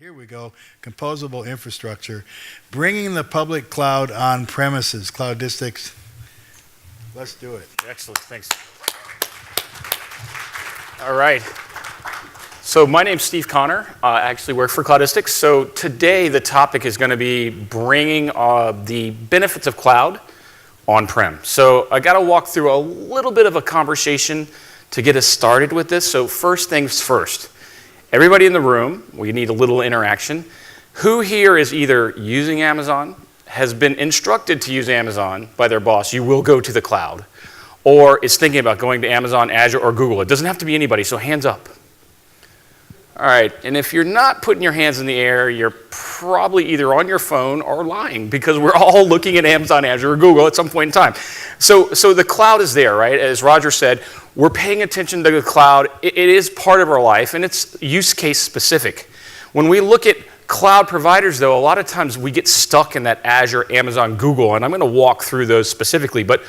Here we go, composable infrastructure, bringing the public cloud on premises. Cloudistics, let's do it. Excellent, thanks. All right. So my name's Steve Connor. I actually work for Cloudistics. So today the topic is going to be bringing the benefits of cloud on-prem. So I got to walk through a little bit of a conversation to get us started with this. So first things first. Everybody in the room, we need a little interaction. Who here is either using Amazon, has been instructed to use Amazon by their boss, you will go to the cloud, or is thinking about going to Amazon, Azure, or Google? It doesn't have to be anybody, so hands up. All right, and if you're not putting your hands in the air, you're probably either on your phone or lying, because we're all looking at Amazon, Azure, or Google at some point in time. So the cloud is there, right? As Roger said, we're paying attention to the cloud. It is part of our life, and it's use case specific. When we look at cloud providers, though, a lot of times we get stuck in that Azure, Amazon, Google, and I'm going to walk through those specifically. But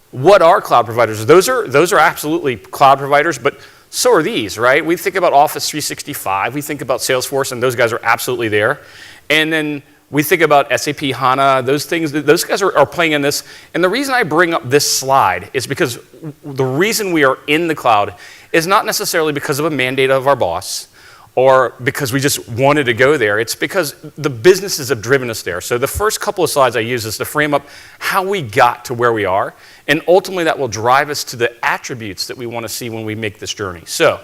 what are cloud providers? Those are absolutely cloud providers, but so are these, right? We think about Office 365, we think about Salesforce, and those guys are absolutely there. And then we think about SAP HANA, those guys are playing in this. And the reason I bring up this slide is because the reason we are in the cloud is not necessarily because of a mandate of our boss or because we just wanted to go there. It's because the businesses have driven us there. So the first couple of slides I use is to frame up how we got to where we are. And ultimately that will drive us to the attributes that we want to see when we make this journey. So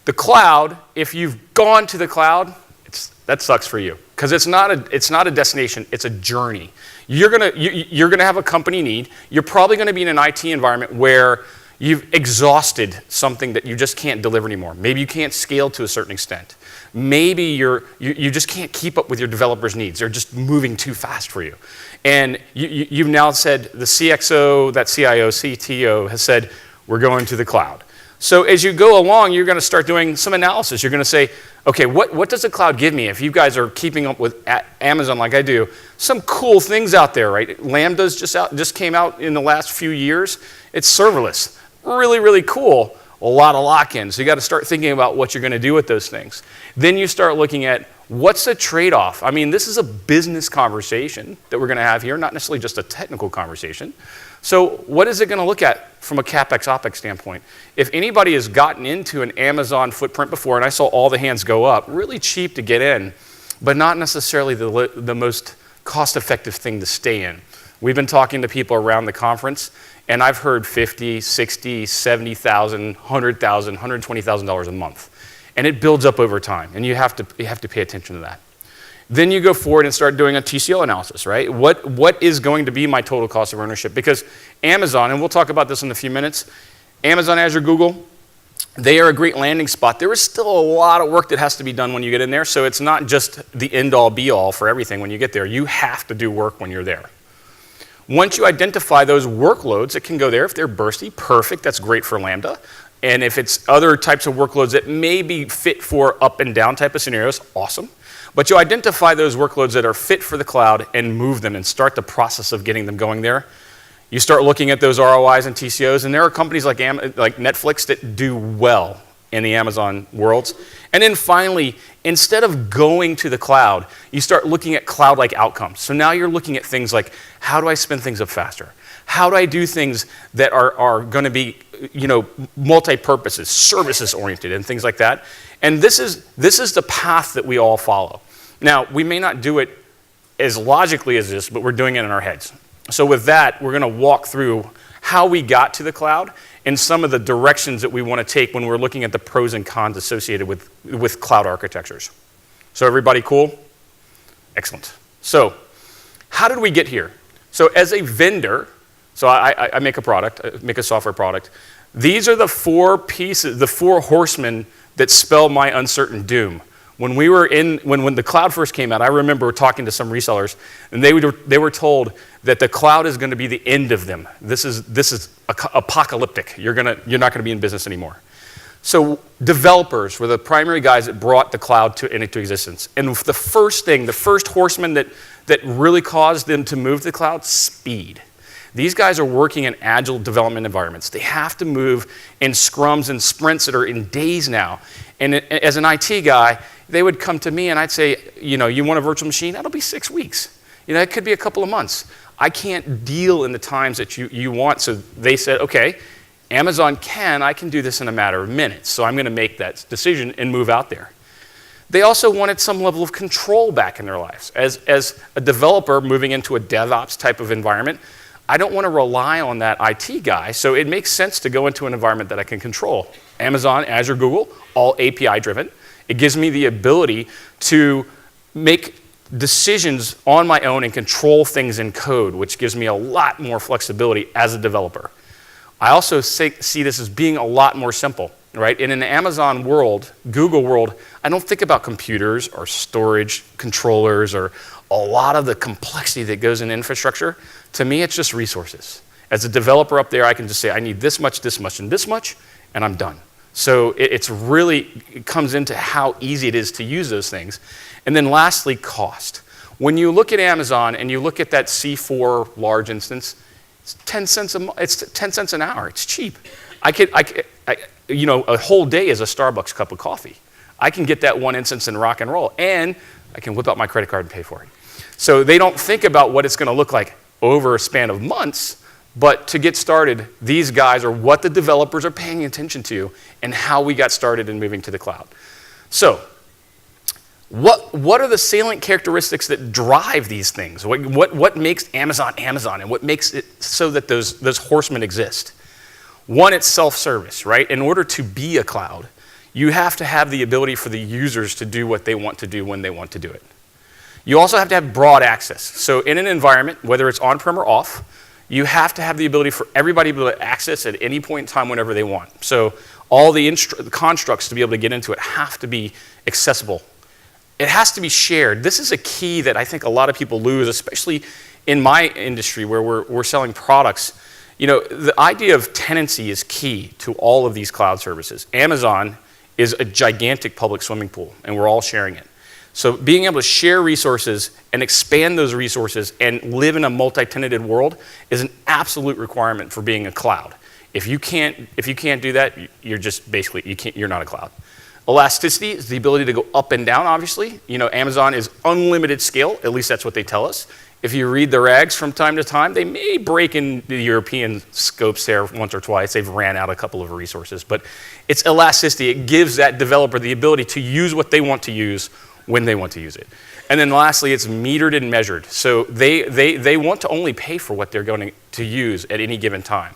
the cloud, if you've gone to the cloud, that sucks for you, because it's not a destination, it's a journey. You're gonna have a company need. You're probably gonna be in an IT environment where you've exhausted something that you just can't deliver anymore. Maybe you can't scale to a certain extent. Maybe you just can't keep up with your developers' needs. They're just moving too fast for you. And you've now said, the CXO, that CIO, CTO has said, we're going to the cloud. So as you go along, you're going to start doing some analysis. You're going to say, okay, what does the cloud give me? If you guys are keeping up with Amazon like I do, some cool things out there, right? Lambda's just came out in the last few years. It's serverless. Really, really cool. A lot of lock-ins. So you got to start thinking about what you're going to do with those things. Then you start looking at what's the trade-off. I mean, this is a business conversation that we're going to have here, not necessarily just a technical conversation. So what is it going to look at from a CapEx, OpEx standpoint? If anybody has gotten into an Amazon footprint before, and I saw all the hands go up, really cheap to get in, but not necessarily the most cost-effective thing to stay in. We've been talking to people around the conference, and I've heard $50,000, $60,000, $70,000, $100,000, $120,000 a month. And it builds up over time, and you have to pay attention to that. Then you go forward and start doing a TCO analysis, right? What is going to be my total cost of ownership? Because Amazon, and we'll talk about this in a few minutes, Amazon, Azure, Google, they are a great landing spot. There is still a lot of work that has to be done when you get in there, so it's not just the end-all, be-all for everything when you get there. You have to do work when you're there. Once you identify those workloads, it can go there. If they're bursty, perfect, that's great for Lambda. And if it's other types of workloads that may be fit for up and down type of scenarios, awesome. But you identify those workloads that are fit for the cloud and move them and start the process of getting them going there. You start looking at those ROIs and TCOs, and there are companies like Netflix that do well in the Amazon worlds. And then finally, instead of going to the cloud, you start looking at cloud-like outcomes. So now you're looking at things like, how do I spin things up faster? How do I do things that are going to be, multi-purposes, services-oriented, and things like that? And this is the path that we all follow. Now, we may not do it as logically as this, but we're doing it in our heads. So with that, we're going to walk through how we got to the cloud and some of the directions that we want to take when we're looking at the pros and cons associated with cloud architectures. So everybody cool? Excellent. So how did we get here? So as a vendor, so I make a product, I make a software product. These are the four pieces, the four horsemen that spell my uncertain doom. When the cloud first came out, I remember talking to some resellers, and they were told that the cloud is going to be the end of them. This is apocalyptic. You're not going to be in business anymore. So developers were the primary guys that brought the cloud into existence. And the first horseman that really caused them to move to the cloud, speed. These guys are working in agile development environments. They have to move in scrums and sprints that are in days now. And as an IT guy, they would come to me and I'd say, you want a virtual machine? That'll be 6 weeks. It could be a couple of months. I can't deal in the times that you want. So they said, okay, Amazon I can do this in a matter of minutes. So I'm going to make that decision and move out there. They also wanted some level of control back in their lives. As a developer moving into a DevOps type of environment, I don't want to rely on that IT guy, so it makes sense to go into an environment that I can control. Amazon, Azure, Google, all API driven. It gives me the ability to make decisions on my own and control things in code, which gives me a lot more flexibility as a developer. I also see this as being a lot more simple. Right? In an Amazon world, Google world, I don't think about computers or storage controllers or a lot of the complexity that goes in infrastructure. To me, it's just resources. As a developer up there, I can just say, I need this much, and this much, and I'm done. So it comes into how easy it is to use those things. And then lastly, cost. When you look at Amazon and you look at that C4 large instance, it's 10 cents an hour. It's cheap. A whole day is a Starbucks cup of coffee. I can get that one instance and rock and roll, and I can whip out my credit card and pay for it. So they don't think about what it's going to look like over a span of months, but to get started, these guys are what the developers are paying attention to and how we got started in moving to the cloud. So what are the salient characteristics that drive these things? What makes Amazon Amazon, and what makes it so that those horsemen exist? One, it's self-service, right? In order to be a cloud, you have to have the ability for the users to do what they want to do when they want to do it. You also have to have broad access. So in an environment, whether it's on-prem or off, you have to have the ability for everybody to be able to access at any point in time whenever they want. So all the constructs to be able to get into it have to be accessible. It has to be shared. This is a key that I think a lot of people lose, especially in my industry where we're selling products. The idea of tenancy is key to all of these cloud services. Amazon is a gigantic public swimming pool, and we're all sharing it. So being able to share resources and expand those resources and live in a multi-tenanted world is an absolute requirement for being a cloud. If you can't do that, you're just basically, you're not a cloud. Elasticity is the ability to go up and down, obviously. Amazon is unlimited scale, at least that's what they tell us. If you read the regs from time to time, they may break in the European scopes there once or twice. They've ran out a couple of resources. But it's elasticity. It gives that developer the ability to use what they want to use when they want to use it. And then lastly, it's metered and measured. So they want to only pay for what they're going to use at any given time.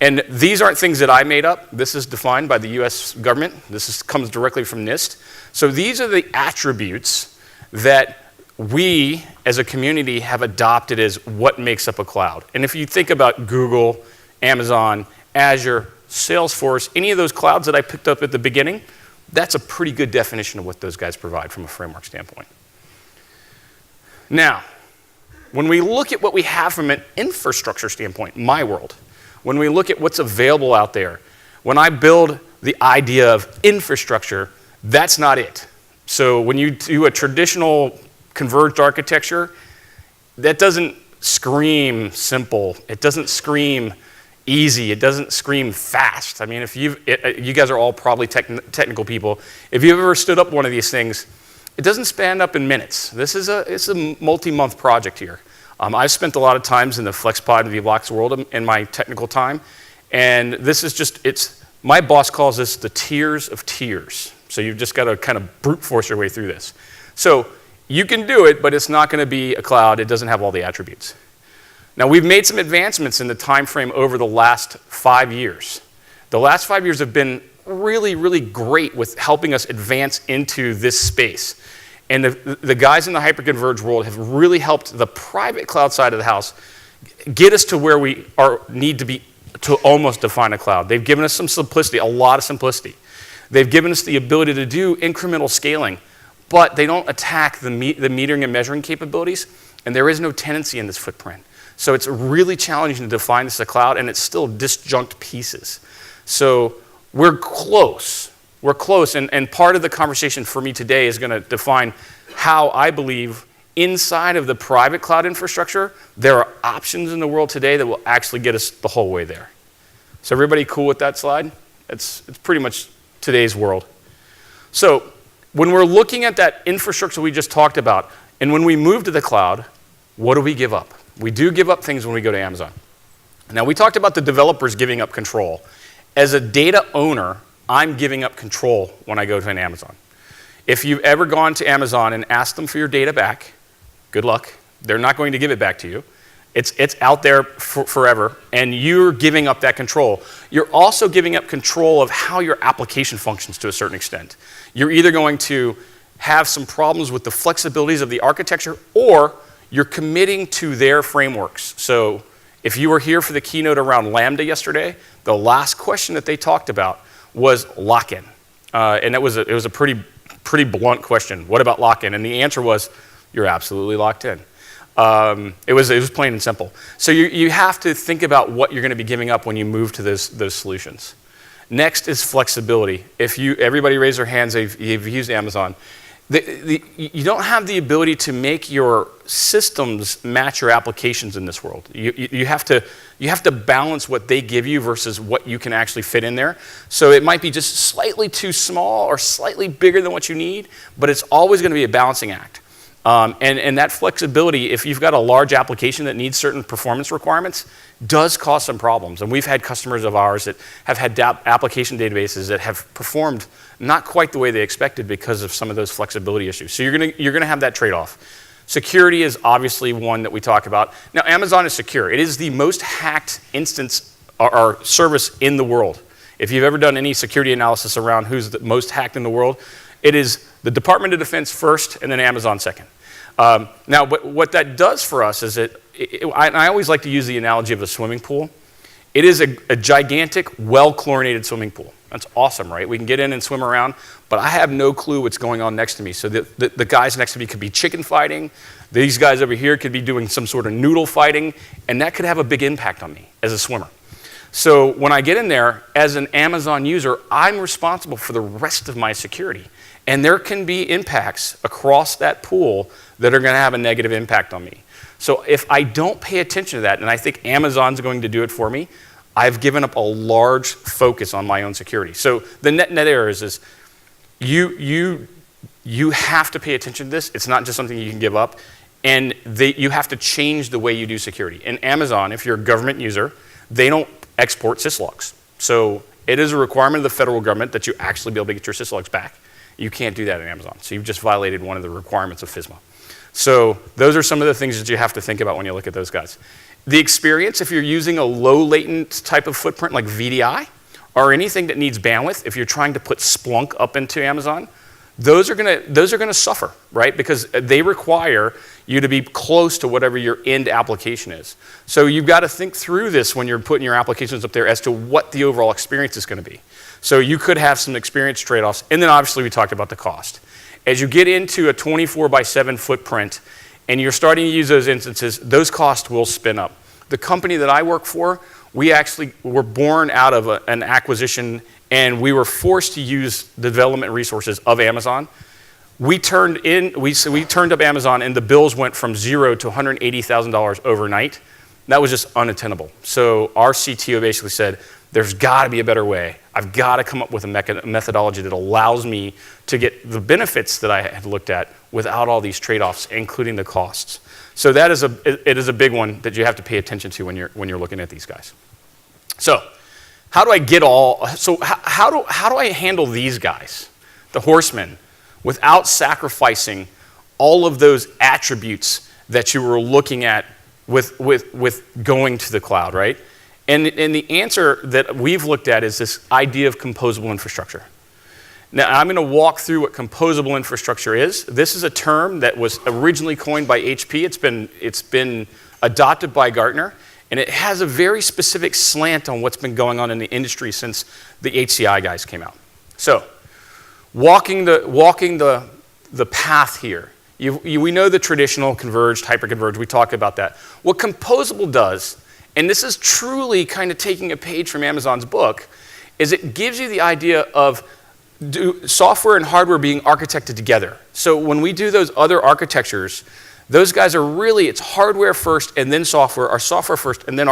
And these aren't things that I made up. This is defined by the US government. This comes directly from NIST. So these are the attributes that we as a community have adopted as what makes up a cloud. And if you think about Google, Amazon, Azure, Salesforce, any of those clouds that I picked up at the beginning, that's a pretty good definition of what those guys provide from a framework standpoint. Now, when we look at what we have from an infrastructure standpoint, my world, when we look at what's available out there, when I build the idea of infrastructure, that's not it. So when you do a traditional converged architecture, that doesn't scream simple. It doesn't scream easy. It doesn't scream fast. I mean, if you guys are all probably technical people. If you've ever stood up one of these things, it doesn't span up in minutes. It's a multi-month project here. I've spent a lot of times in the FlexPod and VBlocks world in my technical time, and this is just, my boss calls this the tiers of tiers. So you've just got to kind of brute force your way through this. So you can do it, but it's not going to be a cloud. It doesn't have all the attributes. Now, we've made some advancements in the time frame over the last 5 years. The last 5 years have been really, really great with helping us advance into this space. And the guys in the hyperconverged world have really helped the private cloud side of the house get us to where we need to be to almost define a cloud. They've given us some simplicity, a lot of simplicity. They've given us the ability to do incremental scaling, but they don't attack the metering and measuring capabilities, and there is no tenancy in this footprint. So it's really challenging to define this as a cloud, and it's still disjunct pieces. So we're close. We're close, and part of the conversation for me today is going to define how I believe inside of the private cloud infrastructure, there are options in the world today that will actually get us the whole way there. So everybody cool with that slide? It's pretty much today's world. So when we're looking at that infrastructure we just talked about, and when we move to the cloud, what do we give up? We do give up things when we go to Amazon. Now, we talked about the developers giving up control. As a data owner, I'm giving up control when I go to an Amazon. If you've ever gone to Amazon and asked them for your data back, good luck. They're not going to give it back to you. It's out there forever, and you're giving up that control. You're also giving up control of how your application functions to a certain extent. You're either going to have some problems with the flexibilities of the architecture, or you're committing to their frameworks. So if you were here for the keynote around Lambda yesterday, the last question that they talked about was lock-in. And it was a pretty blunt question. What about lock-in? And the answer was, you're absolutely locked in. It was plain and simple. So you have to think about what you're going to be giving up when you move to those solutions. Next is flexibility. Everybody raise their hands if you've used Amazon. You don't have the ability to make your systems match your applications in this world. You have to balance what they give you versus what you can actually fit in there. So it might be just slightly too small or slightly bigger than what you need, but it's always going to be a balancing act. And that flexibility, if you've got a large application that needs certain performance requirements, does cause some problems. And we've had customers of ours that have had application databases that have performed not quite the way they expected because of some of those flexibility issues. So you're gonna have that trade-off. Security is obviously one that we talk about. Now, Amazon is secure. It is the most hacked instance or service in the world. If you've ever done any security analysis around who's the most hacked in the world, it is the Department of Defense first and then Amazon second. Now, but what that does for us is I always like to use the analogy of a swimming pool. It is a gigantic, well-chlorinated swimming pool. That's awesome, right? We can get in and swim around, but I have no clue what's going on next to me. So the guys next to me could be chicken fighting. These guys over here could be doing some sort of noodle fighting, and that could have a big impact on me as a swimmer. So when I get in there, as an Amazon user, I'm responsible for the rest of my security. And there can be impacts across that pool that are going to have a negative impact on me. So if I don't pay attention to that, and I think Amazon's going to do it for me, I've given up a large focus on my own security. So the net error is you have to pay attention to this. It's not just something you can give up. And you have to change the way you do security. In Amazon, if you're a government user, they don't export syslogs. So it is a requirement of the federal government that you actually be able to get your syslogs back. You can't do that in Amazon. So you've just violated one of the requirements of FSMA. So those are some of the things that you have to think about when you look at those guys. The experience, if you're using a low latent type of footprint like VDI, or anything that needs bandwidth, if you're trying to put Splunk up into Amazon, those are gonna suffer, right? Because they require you to be close to whatever your end application is. So you've got to think through this when you're putting your applications up there as to what the overall experience is going to be. So you could have some experience trade-offs, and then obviously we talked about the cost. As you get into a 24/7 footprint and you're starting to use those instances, those costs will spin up. The company that I work for, we actually were born out of an acquisition, and we were forced to use the development resources of Amazon. We turned up Amazon, and the bills went from $0 to $180,000 overnight. That was just unattainable. So our CTO basically said, there's got to be a better way. I've got to come up with a methodology that allows me to get the benefits that I had looked at without all these trade-offs, including the costs. So it is a big one that you have to pay attention to when you're looking at these guys. So how do I handle these guys, the horsemen, without sacrificing all of those attributes that you were looking at with going to the cloud, right? And the answer that we've looked at is this idea of composable infrastructure. Now, I'm going to walk through what composable infrastructure is. This is a term that was originally coined by HP. It's been adopted by Gartner, and it has a very specific slant on what's been going on in the industry since the HCI guys came out. So, walking the path here. We know the traditional converged, hyperconverged. We talked about that. What composable does, and this is truly kind of taking a page from Amazon's book, is it gives you the idea of software and hardware being architected together. So when we do those other architectures, Those guys are really, it's hardware first and then software, or software first and then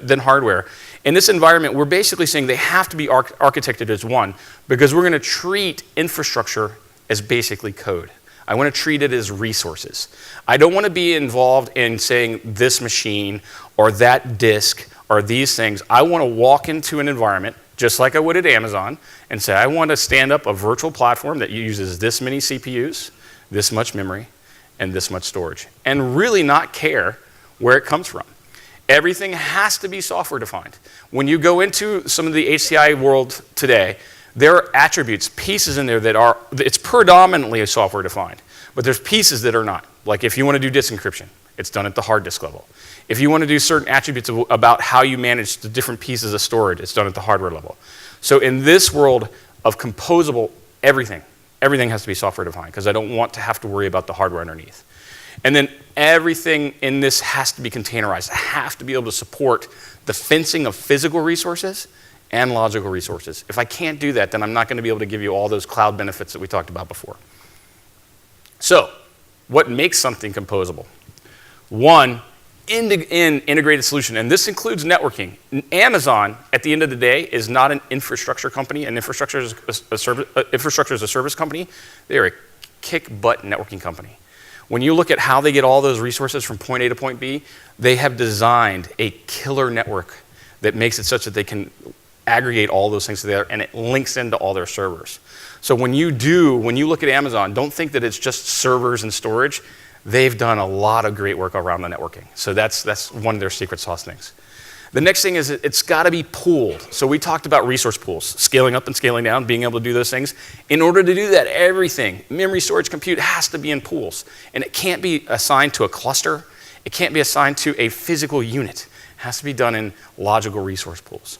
then hardware. In this environment, we're basically saying they have to be architected as one, because we're going to treat infrastructure as basically code. I want to treat it as resources. I don't want to be involved in saying this machine or that disk or these things. I want to walk into an environment, just like I would at Amazon, and say, I want to stand up a virtual platform that uses this many CPUs, this much memory, and this much storage, and really not care where it comes from. Everything has to be software defined. When you go into some of the HCI world today, there are attributes, pieces in there that are, it's predominantly software defined, but there's pieces that are not. Like if you want to do disk encryption, it's done at the hard disk level. If you want to do certain attributes about how you manage the different pieces of storage, it's done at the hardware level. So in this world of composable, everything has to be software defined, because I don't want to have to worry about the hardware underneath. And then everything in this has to be containerized. I have to be able to support the fencing of physical resources and logical resources. If I can't do that, then I'm not going to be able to give you all those cloud benefits that we talked about before. So, what makes something composable? One, integrated solution, and this includes networking. Amazon, at the end of the day, is not an infrastructure company, an infrastructure as a service company. They are a kick-butt networking company. When you look at how they get all those resources from point A to point B, they have designed a killer network that makes it such that they can aggregate all those things together, and it links into all their servers. So when you look at Amazon, don't think that it's just servers and storage. They've done a lot of great work around the networking. So that's one of their secret sauce things. The next thing is it's got to be pooled. So we talked about resource pools, scaling up and scaling down, being able to do those things. In order to do that, everything, memory, storage, compute, has to be in pools. And it can't be assigned to a cluster. It can't be assigned to a physical unit. It has to be done in logical resource pools.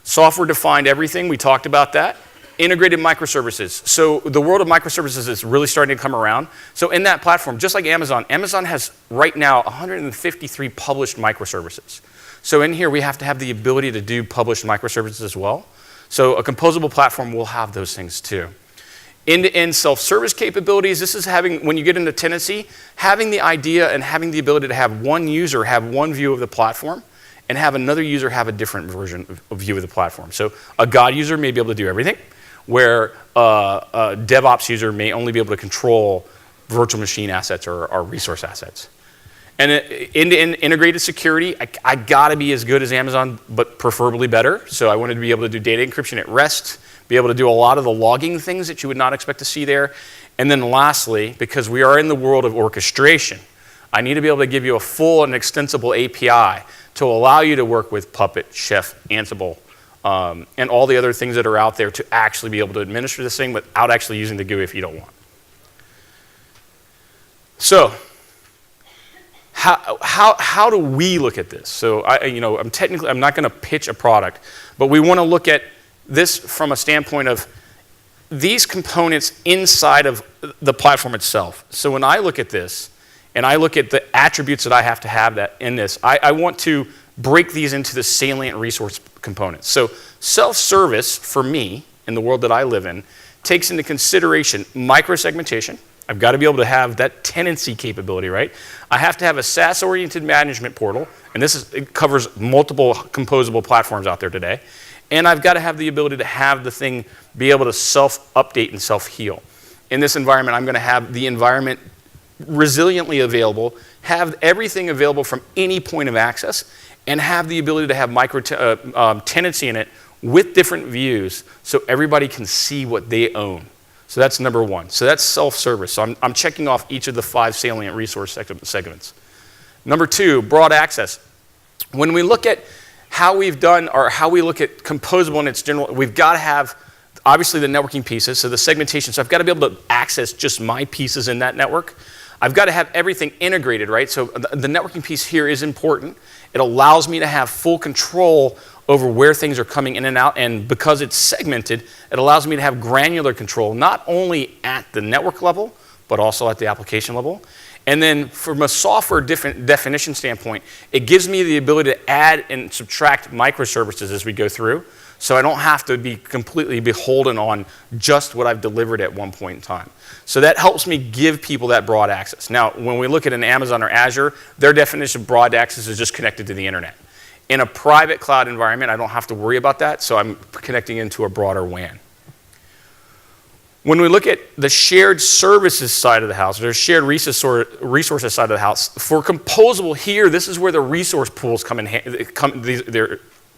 Software-defined everything, we talked about that. Integrated microservices. So the world of microservices is really starting to come around. So in that platform, just like Amazon, Amazon has right now 153 published microservices. So in here, we have to have the ability to do published microservices as well. So a composable platform will have those things too. End-to-end self-service capabilities. This is having, when you get into tenancy, having the idea and having the ability to have one user have one view of the platform and have another user have a different version of view of the platform. So a God user may be able to do everything, where a DevOps user may only be able to control virtual machine assets or resource assets. And end-to-end integrated security, I gotta be as good as Amazon, but preferably better. So I wanted to be able to do data encryption at rest, be able to do a lot of the logging things that you would not expect to see there. And then lastly, because we are in the world of orchestration, I need to be able to give you a full and extensible API to allow you to work with Puppet, Chef, Ansible, and all the other things that are out there to actually be able to administer this thing without actually using the GUI if you don't want. So, how do we look at this? So I'm not going to pitch a product, but we want to look at this from a standpoint of these components inside of the platform itself. So when I look at this, and I look at the attributes that I have to have that in this, I want to break these into the salient resource components. So self-service, for me, in the world that I live in, takes into consideration microsegmentation. I've got to be able to have that tenancy capability, right? I have to have a SaaS-oriented management portal, and it covers multiple composable platforms out there today. And I've got to have the ability to have the thing be able to self-update and self-heal. In this environment, I'm going to have the environment resiliently available, have everything available from any point of access, and have the ability to have tenancy in it with different views so everybody can see what they own. So that's number one. So that's self-service. So I'm checking off each of the 5 salient resource segments. Number 2, broad access. When we look at how we've done, or how we look at composable in its general, we've got to have, obviously, the networking pieces, so the segmentation. So I've got to be able to access just my pieces in that network. I've got to have everything integrated, right? So the networking piece here is important. It allows me to have full control over where things are coming in and out, and because it's segmented, it allows me to have granular control, not only at the network level, but also at the application level. And then from a software definition standpoint, it gives me the ability to add and subtract microservices as we go through. So I don't have to be completely beholden on just what I've delivered at one point in time. So that helps me give people that broad access. Now, when we look at an Amazon or Azure, their definition of broad access is just connected to the internet. In a private cloud environment, I don't have to worry about that, so I'm connecting into a broader WAN. When we look at the shared services side of the house, or shared resources side of the house, for Composable here, this is where the resource pools come in.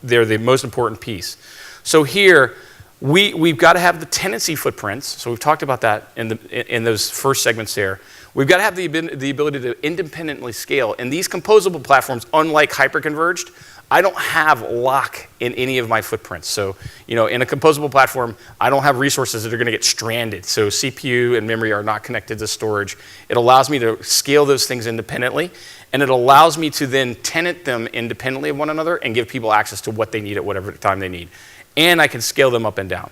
They're the most important piece. So here, we've got to have the tenancy footprints. So we've talked about that in those first segments there. We've got to have the ability to independently scale. And these composable platforms, unlike hyperconverged, I don't have lock in any of my footprints. So, in a composable platform, I don't have resources that are going to get stranded. So CPU and memory are not connected to storage. It allows me to scale those things independently, and it allows me to then tenant them independently of one another and give people access to what they need at whatever time they need. And I can scale them up and down.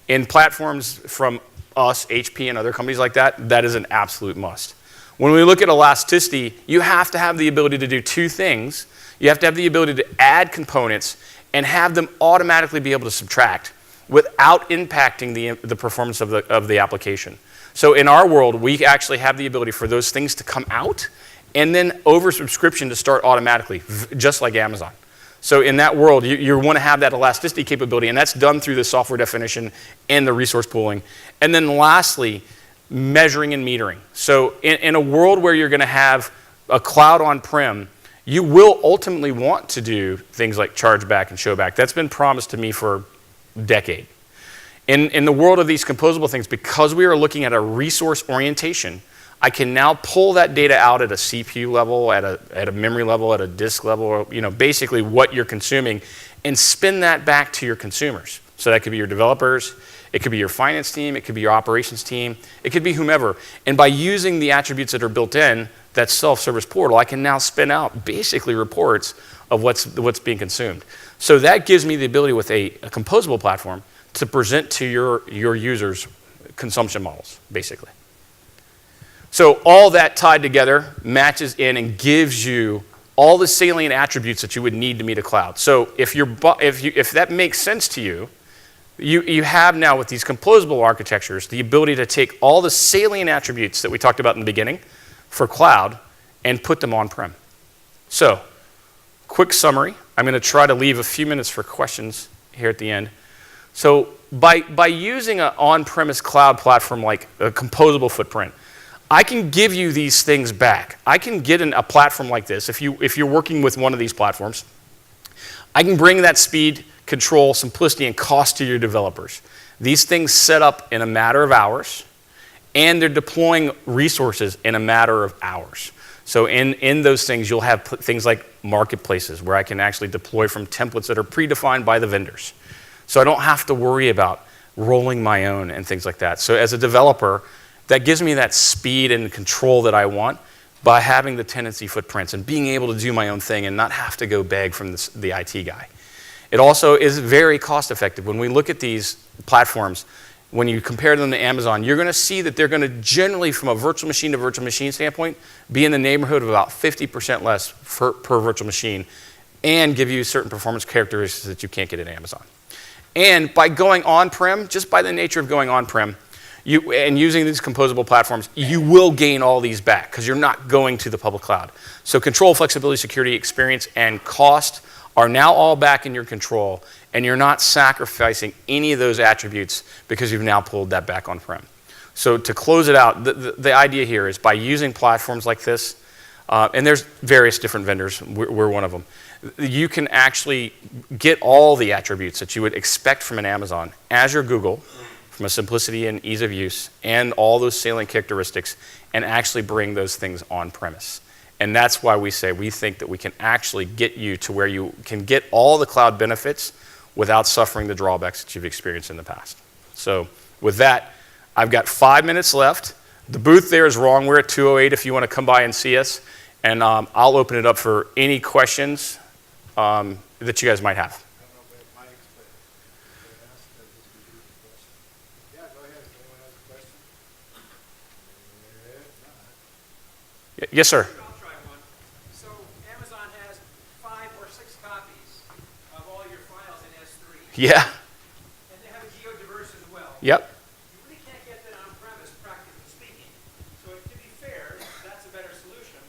In platforms from us, HP, and other companies like that, that is an absolute must. When we look at elasticity, you have to have the ability to do two things. You have to have the ability to add components and have them automatically be able to subtract without impacting the performance of the application. So in our world, we actually have the ability for those things to come out and then oversubscription to start automatically, just like Amazon. So in that world, you want to have that elasticity capability, and that's done through the software definition and the resource pooling. And then lastly, measuring and metering. So in a world where you're going to have a cloud on-prem, you will ultimately want to do things like charge back and show back. That's been promised to me for a decade. In the world of these composable things, because we are looking at a resource orientation, I can now pull that data out at a CPU level, at a memory level, at a disk level, or, basically what you're consuming, and spin that back to your consumers. So that could be your developers, it could be your finance team, it could be your operations team, it could be whomever. And by using the attributes that are built in, that self-service portal, I can now spin out basically reports of what's being consumed. So that gives me the ability with a composable platform to present to your users consumption models, basically. So all that tied together matches in and gives you all the salient attributes that you would need to meet a cloud. So if that makes sense to you, you have now with these composable architectures the ability to take all the salient attributes that we talked about in the beginning for cloud and put them on-prem. So, quick summary. I'm going to try to leave a few minutes for questions here at the end. So, by using an on-premise cloud platform like a composable footprint, I can give you these things back. I can get a platform like this. If you're working with one of these platforms, I can bring that speed, control, simplicity, and cost to your developers. These things set up in a matter of hours, and they're deploying resources in a matter of hours. So in those things, you'll have things like marketplaces where I can actually deploy from templates that are predefined by the vendors. So I don't have to worry about rolling my own and things like that. So as a developer, that gives me that speed and control that I want by having the tenancy footprints and being able to do my own thing and not have to go beg from the IT guy. It also is very cost effective. When we look at these platforms, when you compare them to Amazon, you're going to see that they're going to generally, from a virtual machine to virtual machine standpoint, be in the neighborhood of about 50% less per virtual machine and give you certain performance characteristics that you can't get at Amazon. And by going on-prem, just by the nature of going on-prem, and using these composable platforms, you will gain all these back because you're not going to the public cloud. So control, flexibility, security, experience, and cost are now all back in your control, and you're not sacrificing any of those attributes because you've now pulled that back on-prem. So to close it out, the idea here is by using platforms like this, and there's various different vendors, we're one of them, you can actually get all the attributes that you would expect from an Amazon, Azure, Google, from a simplicity and ease of use, and all those salient characteristics, and actually bring those things on-premise. And that's why we say we think that we can actually get you to where you can get all the cloud benefits without suffering the drawbacks that you've experienced in the past. So with that, I've got 5 minutes left. The booth there is wrong. We're at 208 if you want to come by and see us. And I'll open it up for any questions that you guys might have. Yes, sir. I'll try one. So Amazon has 5 or 6 copies of all your files in S3. Yeah. And they have a Geo Diversity as well. Yep. You really can't get that on-premise, practically speaking. So to be fair, that's a better solution.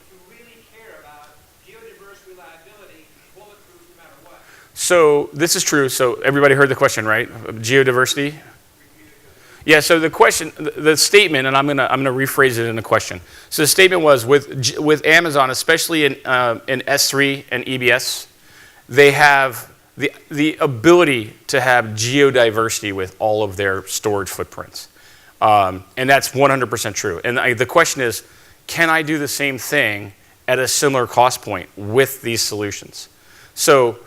If you really care about geodiverse reliability, bulletproof no matter what. So this is true. So everybody heard the question, right? Geodiversity. Yeah. So the question, the statement, and I'm gonna rephrase it in a question. So the statement was with Amazon, especially in S3 and EBS, they have the ability to have geodiversity with all of their storage footprints, and that's 100% true. And the question is, can I do the same thing at a similar cost point with these solutions? So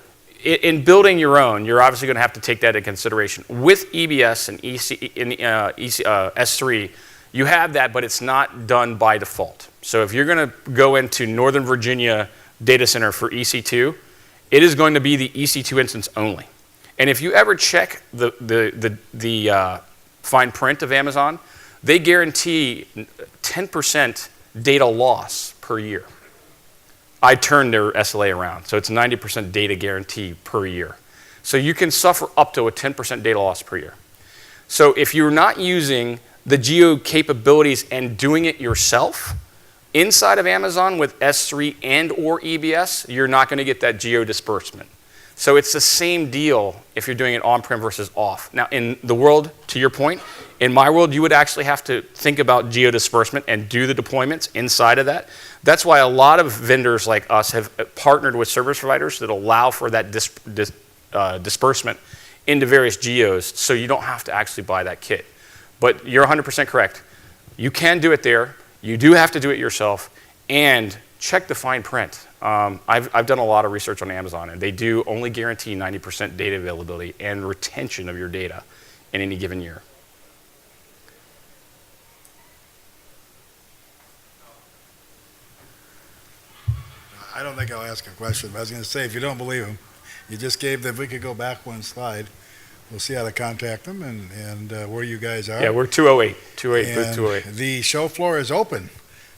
in building your own, you're obviously going to have to take that into consideration. With EBS and S3, you have that, but it's not done by default. So if you're going to go into Northern Virginia data center for EC2, it is going to be the EC2 instance only. And if you ever check the fine print of Amazon, they guarantee 10% data loss per year. I turned their SLA around, so it's 90% data guarantee per year. So you can suffer up to a 10% data loss per year. So if you're not using the geo capabilities and doing it yourself inside of Amazon with S3 and or EBS, you're not going to get that geo disbursement. So it's the same deal if you're doing it on-prem versus off. Now in the world, to your point, in my world, you would actually have to think about geo disbursement and do the deployments inside of that. That's why a lot of vendors like us have partnered with service providers that allow for that disbursement into various geos, so you don't have to actually buy that kit. But you're 100% correct. You can do it there. You do have to do it yourself, and check the fine print. I've done a lot of research on Amazon, and they do only guarantee 90% data availability and retention of your data in any given year. I don't think I'll ask a question, but I was going to say, if you don't believe him, you just gave them, if we could go back one slide, we'll see how to contact them and where you guys are. Yeah, we're 208, booth And 208. the show floor is open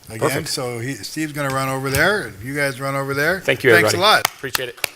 again, Perfect. so Steve's going to run over there, and you guys run over there. Thank you, Thanks everybody. a lot. Appreciate it.